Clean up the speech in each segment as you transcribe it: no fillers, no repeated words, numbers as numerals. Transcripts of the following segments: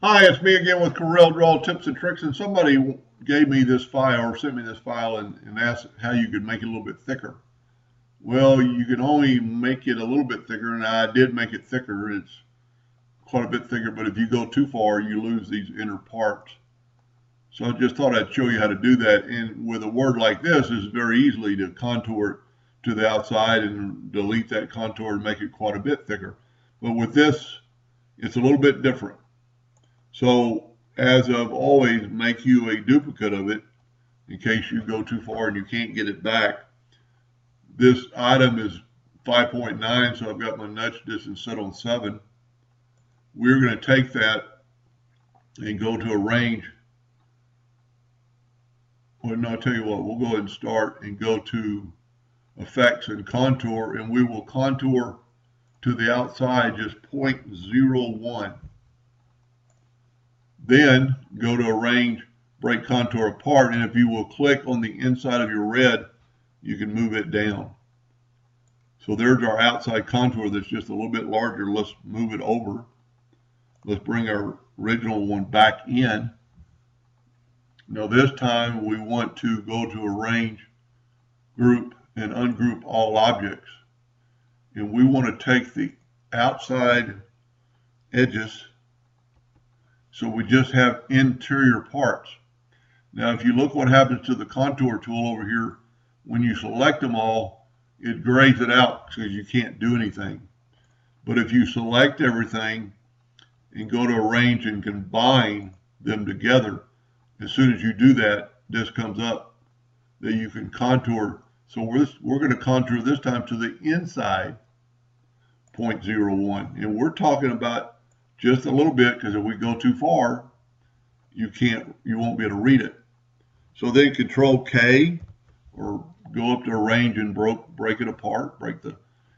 Hi, it's me again with Corel Draw Tips and Tricks, and somebody gave me this file or sent me this file and asked how you could make it a little bit thicker. Well, you can only make it a little bit thicker, and I did make it thicker. It's quite a bit thicker, but if you go too far, you lose these inner parts. So I just thought I'd show you how to do that. And with a word like this, it's very easily to contour it to the outside and delete that contour and make it quite a bit thicker. But with this, it's a little bit different. So, as of always, make you a duplicate of it in case you go too far and you can't get it back. This item is 5.9, so I've got my nudge distance set on 7. We're going to take that and go to arrange. Well, no, I'll tell you what, we'll go ahead and start and go to effects and contour, and we will contour to the outside just 0.01. Then go to arrange, break contour apart, and if you will click on the inside of your red, you can move it down. So there's our outside contour that's just a little bit larger. Let's move it over. Let's bring our original one back in. Now this time we want to go to arrange, group, and ungroup all objects. And we want to take the outside edges, so we just have interior parts. Now if you look what happens to the contour tool over here, when you select them all, it grays it out because you can't do anything. But if you select everything and go to arrange and combine them together, as soon as you do that, this comes up that you can contour. So we're going to contour this time to the inside 0.01, and we're talking about just a little bit, because if we go too far, you won't be able to read it. So then Control K, or go up to arrange and break it apart.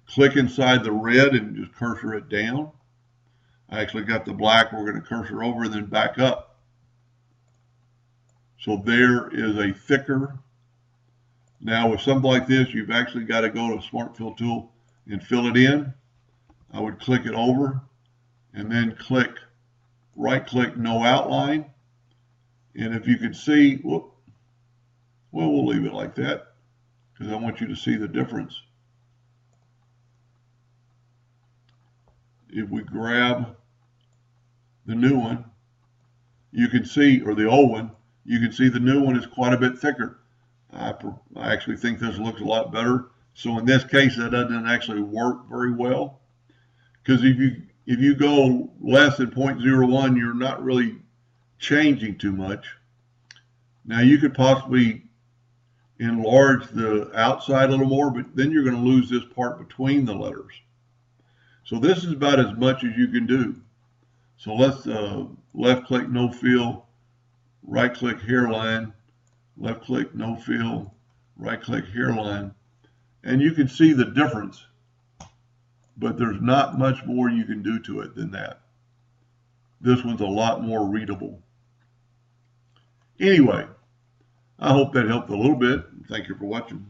Click inside the red and just cursor it down. I actually got the black. We're going to cursor over and then back up. So there is a thicker. Now with something like this, you've actually got to go to Smart Fill tool and fill it in. I would click it over and then right click no outline. And if you can see, well, we'll leave it like that because I want you to see the difference. If we grab the new one, you can see, or the old one, you can see the new one is quite a bit thicker. I actually think this looks a lot better. So in this case, that doesn't actually work very well, because if you go less than 0.01, you're not really changing too much. Now you could possibly enlarge the outside a little more, but then you're going to lose this part between the letters. So this is about as much as you can do. So let's left click no fill, right click hairline, left click no fill, right click hairline, and you can see the difference. But there's not much more you can do to it than that. This one's a lot more readable. Anyway, I hope that helped a little bit. Thank you for watching.